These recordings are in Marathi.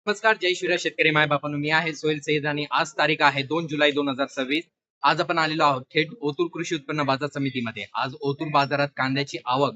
नमस्कार, जय शिवराय शेतकरी माय बापांनो. मी आहे सोहेल सैद आणि आज तारीख आहे 2 जुलै 2026. आज आपण आलेलो आहोत थेट ओतूर कृषी उत्पन्न बाजार समितीमध्ये. आज ओतूर बाजारात कांद्याची आवक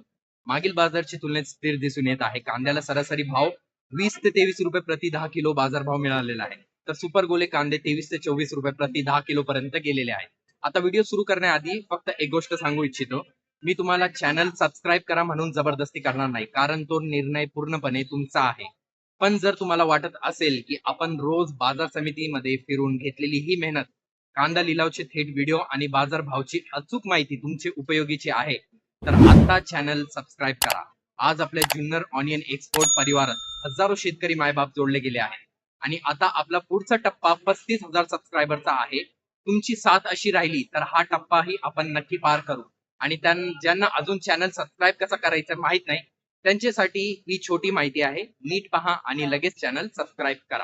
मागील बाजाराच्या तुलनेत स्थिर दिसून येत आहे. कांद्याला सरासरी भाव 20 ते 23 रुपये प्रति 10 किलो बाजारभाव मिळालेला आहे. तर सुपर गोले कांदे 23 ते 24 रुपये प्रति 10 किलो पर्यंत गेलेले आहेत. आता व्हिडिओ सुरू करण्याआधी फक्त एक गोष्ट सांगू इच्छितो. मी तुम्हाला चॅनल सबस्क्राईब करा म्हणून जबरदस्ती करणार नाही, कारण तो निर्णय पूर्णपणे तुमचा आहे. पण जर तुम्हाला वाटत असेल की आपण रोज बाजार समितीमध्ये फिरून घेतलेली ही मेहनत, कांदा लिलावचे थेट व्हिडिओ आणि बाजार भावची अचूक माहिती तुमची उपयोगीची आहे, तर आता चॅनल सबस्क्राईब करा. आज आपल्या जुन्नर ऑनियन एक्सपोर्ट परिवारात हजारो शेतकरी मायबाप जोडले गेले आहेत आणि आता आपला पुढचा टप्पा 35,000 सबस्क्रायबरचा आहे. तुमची साथ अशी राहिली तर हा टप्पाही आपण नक्की पार करू. आणि ज्यांना अजून चॅनल सबस्क्राईब कसा करायचं माहित नाही, त्यांच्यासाठी ही छोटी माहिती आहे. नीट पहा आणि लगेच चॅनल सबस्क्राईब करा.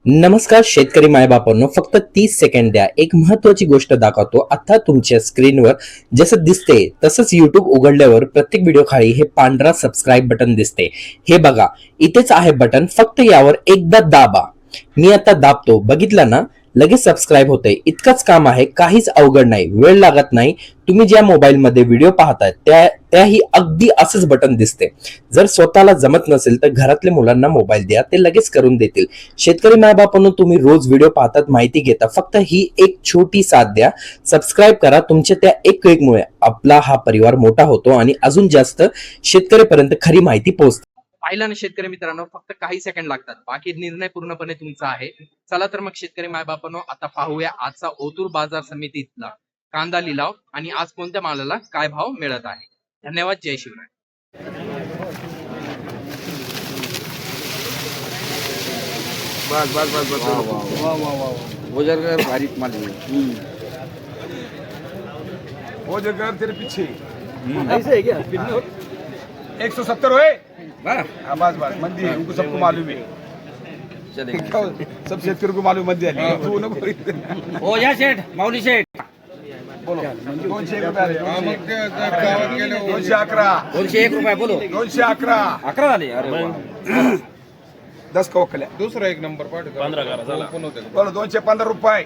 नमस्कार शेतकरी मायबापांनो, फक्त 30 सेकंड द्या. एक महत्वाची गोष्ट दाखवतो. आता तुमच्या स्क्रीनवर जसं दिसते तसंच YouTube उघडल्यावर प्रत्येक व्हिडिओ खाली हे पांढरा सबस्क्राईब बटन दिसते. हे बघा, इथेच आहे बटन, फक्त यावर एकदा दाबा. मी आता दाबतो, बघितलं ना, लगेच सबस्क्राईब होते. इतकंच काम आहे, काहीच अवघड नाही, वेळ लागत नाही. तुम्ही ज्या मोबाईल मध्ये व्हिडिओ पाहताय त्याही अगदी असंच बटन दिसते. जर स्वतःला जमत नसेल तर घरातल्या मुलांना मोबाईल द्या, ते लगेच करून देतील. शेतकरी मायबापांनो, तुम्ही रोज व्हिडिओ पाहतात, माहिती घेता, फक्त ही एक छोटी साथ द्या. सबस्क्राईब करा. तुमच्या त्या एक क्लिकमुळे आपला हा परिवार मोठा होतो आणि अजून जास्त शेतकऱ्यापर्यंत खरी माहिती पोहोचते. पाहिलं ना शेतकरी मित्रांनो, फक्त काही सेकंड लागतात, बाकी निर्णय पूर्णपणे तुमचा आहे. चला तर मग शेतकरी मायबापांनो, आता पाहूया आजचा ओतूर बाजार समितीतला कांदा लिलाव आणि आज कोणत्या मालाला काय भाव मिळत आहे. धन्यवाद. जय शिवराय. बस बस बस बस वाह वाह वाह ओजरगर भारी माल ओजरगर तेरे पीछे ऐसे है क्या 170 होए। वाह हाँ बस बस मंदी है, उनको सबको मालूम है। चलेगा क्या सब शेतकरी को मालूम मंदी है। तू नको बोल. ओ या सेठ माऊली सेठ बोलो 201 रुपये. 211 201 रुपये बोलो 211 11 झाले. अरे वाह 10 का वकल्या. दुसरा एक नंबर पाठ 15 करा चला. बोलो 215 रुपये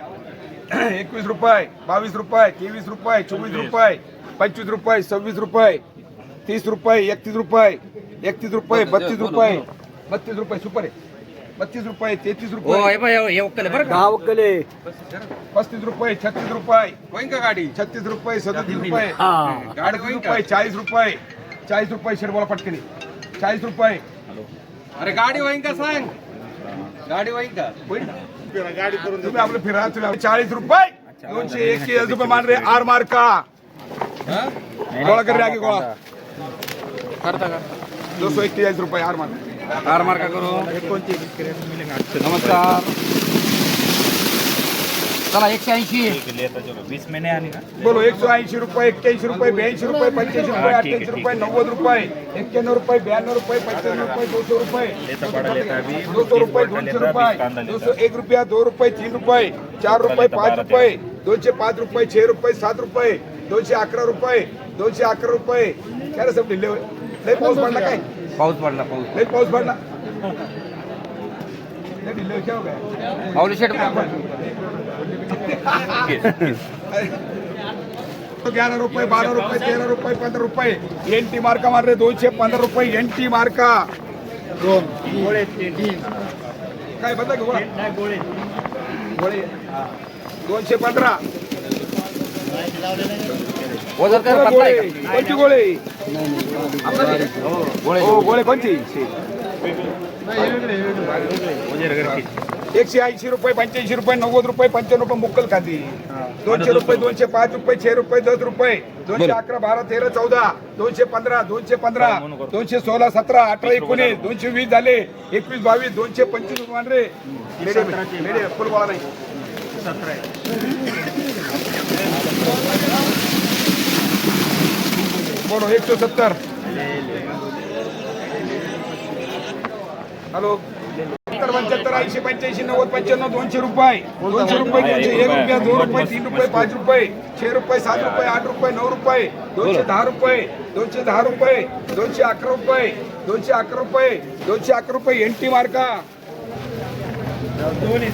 21 रुपये 22 रुपये 23 रुपये 24 रुपये 25 रुपये 26 रुपये 30 रुपये 31 रुपये 31 रुपये 32 रुपये 32 रुपये सुपर आहे. 32 रुपये 33 ओ रुपये हे बाय हे वक्कले बरं का 35 रुपये 36 रुपये होईन का गाडी 36 रुपये 37 रुपये 38 रुपये 40 रुपये 40 रुपये शेर बोला पटकनी 40 रुपये. अरे गाडी होईन का सांग. गाडी होईन का गाडी करून तुम्ही आपलं फिरा. तुम्ही 40 रुपये 241 रुपये मान रे. आर मार्का गोळा कर रे, आगे गोळा करता का 241 रुपये आर मार्का. हार मार्का करो. नमस्कार. चला 180 बोलो 180 रुपये 81 रुपये 82 रुपये 85 रुपये 88 रुपये 90 रुपये 91 रुपये 92 रुपये 95 रुपये 200 रुपये 200 रुपये 200 रुपये 201 रुपया 2 रुपये 3 रुपये 4 रुपये 5 रुपये 205 रुपये 6 रुपये 7 रुपये 211 रुपये 211 रुपये. काय रे सब ढिल्ले होय. लय पाऊस पडला काय. पाऊस पडला पाऊस. लय पाऊस पडला. लय ढिल्ले होय. क्या हो गया माऊली सेठ 11 रुपये 12 रुपये 13 रुपये 15 रुपये. एनटी मार्का मार रे 215 रुपये एनटी मार्का. काय बदला गोळा गोळे 215 ओजरकर पत्ता आहे का? कोणती गोळे हो गोळे कोणती 180 रुपये 85 रुपये 90 रुपये 95 रुपये मुक्कल खाती. 200 रुपये 205 रुपये 6 रुपये 10 रुपये 211 12 13 14 215 215 216 17 18 19 220 झाले 21 22 225 मान रे. लेडे फुल बोला नाही 170. हॅलो 75 80 85 90 95 200 रुपये 200 रुपये 1 रुपया 2 रुपये 3 रुपये 5 रुपये 6 रुपये 7 रुपये 8 रुपये 9 रुपये 210 रुपये 210 रुपये 211 रुपये 211 रुपये 211 रुपये एनटी मार्का 50,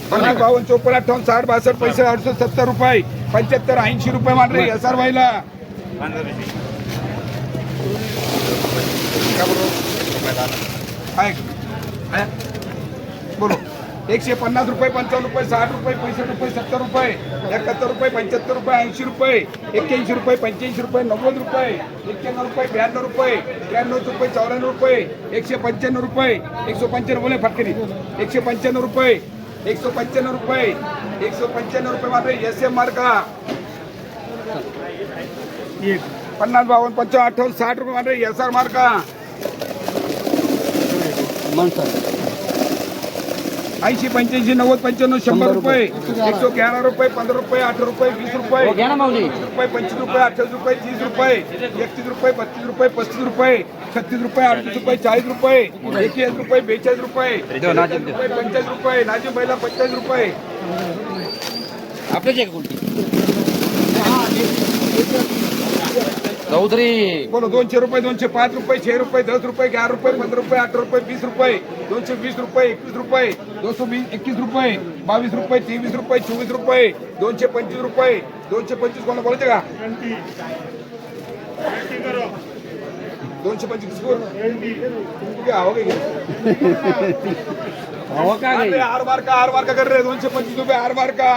52, 54, 58, 60, 62, 65, 68, 70 रुपये, 75, 80 रुपये मांडरे SR व्हायला. बोलो 150 रुपये, 55 रुपये, 60 रुपये, 65 रुपये, 70 रुपये, 71 रुपये, 75 रुपये, 80 रुपये, 81 रुपये, 85 रुपये, 90 रुपये, 91 रुपये, 92 रुपये, 93 रुपये, 94 रुपये, 195 रुपये, 195 बोले फटकरी, 195 रुपये, 195 रुपये, 195 रुपये मात्र SM मार्का 50, 52, 55, 58, 60 रुपये मात्र SR मार्का 80, 85, 90, 95, 100 रुपये, 111 रुपये, 15 रुपये, 18 रुपये, 20 रुपये, 20 रुपये, 25 रुपये, 28 रुपये, 30 रुपये, 31 रुपये, 32 रुपये, 35 रुपये, 36 रुपये, 38 रुपये, 40 रुपये, 41 रुपये, 42 रुपये, 45 रुपये, नाजिम भाईला 45 रुपये. आपल्याच एक कोणती चौधरी बोलो 200 रुपये, 205 रुपये, 6 रुपये, 10 रुपये, 11 रुपये, 15 रुपये, 18 रुपये, 20 रुपये, 220 रुपये, 21 रुपये, 221 रुपये, 22 रुपये, 23 रुपये, 24 रुपये, 225 रुपये, 225 कोणाला बोलायचे का 225 कोण हवा काय आर मार्का कर रे 225 रुपये आर मार्का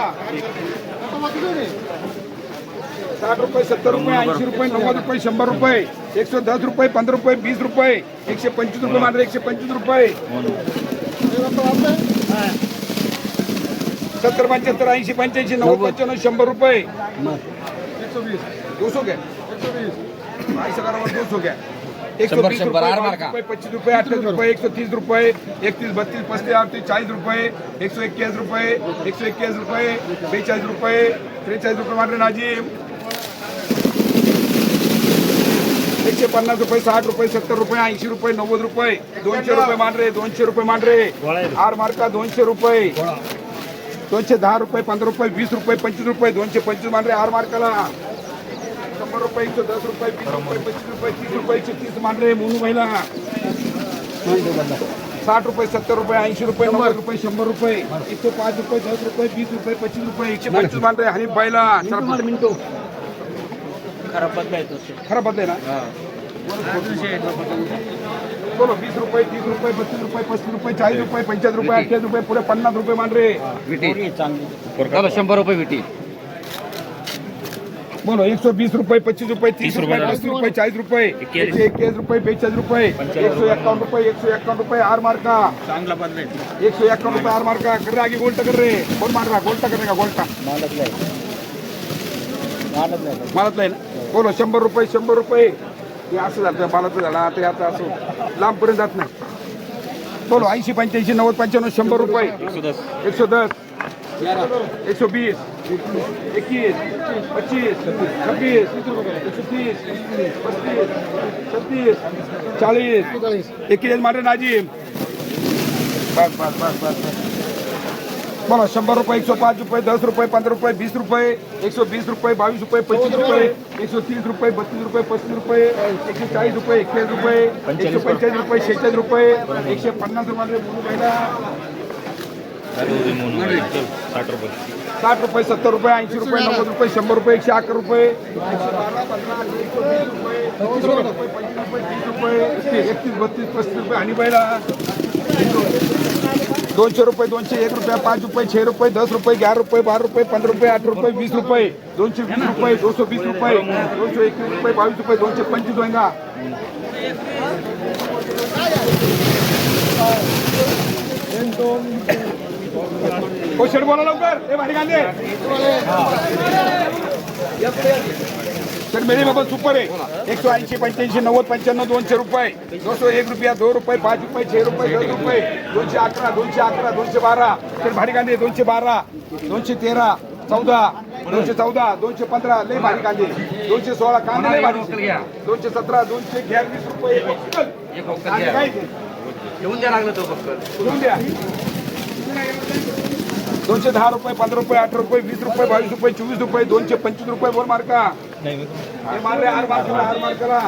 60 रुपये, 70 रुपये, 80 रुपये, 90 रुपये, 100 रुपये, 110 रुपये, 15 रुपये, 20 रुपये, 125 रुपये मात्र 125 रुपये 70, 75, 80, 85, 90, 95, 100 रुपये 200 घ्या 200 घ्या 120 रुपये, 25 रुपये, 28 रुपये, 130 रुपये, 31, 32, 35, 38, 40 रुपये, 121 रुपये, 121 रुपये, 42 रुपये, 43 रुपये मात्र नाजिम 150 रुपये, 60 रुपये, 70 रुपये, 80 रुपये, 90 रुपये, 200 रुपये मांडरे 200 रुपये मांडरे आर मार्का 200 रुपये 210 रुपये, 15 रुपये, 20 रुपये, 25 रुपये, 225 मांडरे आर मार्काला 100 रुपये, 110 रुपये, 20 रुपये, 25 रुपये, 30 रुपये, 130 मांडरे मोनू महिला 60 रुपये, 70 रुपये, 80 रुपये, 90 रुपये, 100 रुपये, 105 रुपये, 10 रुपये, 20 रुपये, 25 रुपये, 125 मांडरे हनीफ बाईला मिनिटो खराब बदले ना बोलो 20 रुपये, 30 रुपये, 32 रुपये, 35 रुपये, 40 रुपये, 45 रुपये, 28 रुपये, पुढे 50 रुपये मांडरे 100 रुपये विटी बोलो 120 रुपये, 25 रुपये, 30 रुपये, 35 रुपये, 40 रुपये, 121 रुपये, 42 रुपये, 151 रुपये, 151 रुपये आर मार्का 151 रुपये आर मार्का कर रे आगे गोल्टा कर रे कोण मार रहा गोल्टा करेगा गोल्टा मालत नाही ना बोलो 100 रुपये, 100 रुपये हे असं झालं मालत झाला ते आता असं लांबपर्यंत जात नाही बोलो 80, 85, 90, 95, 100 रुपये 110, 120, 21, 25, 26, 130, 35, 36, 40, 41 मारे नाजिम बस बोला 100 रुपये, 105 रुपये, 10 रुपये, 15 रुपये, 20 रुपये, 120 रुपये, 22 रुपये, 25 रुपये, 130 रुपये, 32 रुपये, 35 रुपये, 140 रुपये, 41 रुपये, 145 रुपये, 46 रुपये, 150 रुपये 60 रुपये, 70 रुपये, 80 रुपये, 90 रुपये, 100 रुपये, 111 रुपये, 112, 15, 20 रुपये, 25 रुपये, 30 रुपये, 31, 32, 35 रुपये आणि बैला 200 रुपये, 201 रुपये, 5 रुपये, 6 रुपये, 10 रुपये, 11 रुपये, 12 रुपये, 15 रुपये, 8 रुपये, 20 रुपये, 220 रुपये, 220 रुपये, 221 रुपये, 22 रुपये, 225 होएगा क्वेश्चन बोला लवकर हे भारी गांधे सर मेरे बाबा सुपर है 180, 85, 90, 95, 200 रुपये 201 रुपया 2 रुपये 5 रुपये 6 रुपये 10 रुपये 211, 211, 212 सर भारी गांधे 212, 213, 14, 214, 215 लय भारी कांदे 216 कांदे लय भारी 217, 222 रुपये घेऊन द्या लागलं तो फक्त घेऊन द्या 210 रुपये 15 रुपये 18 रुपये 20 रुपये 22 रुपये 24 रुपये 225 रुपये बोल मार्का हे मारले आर मार्काला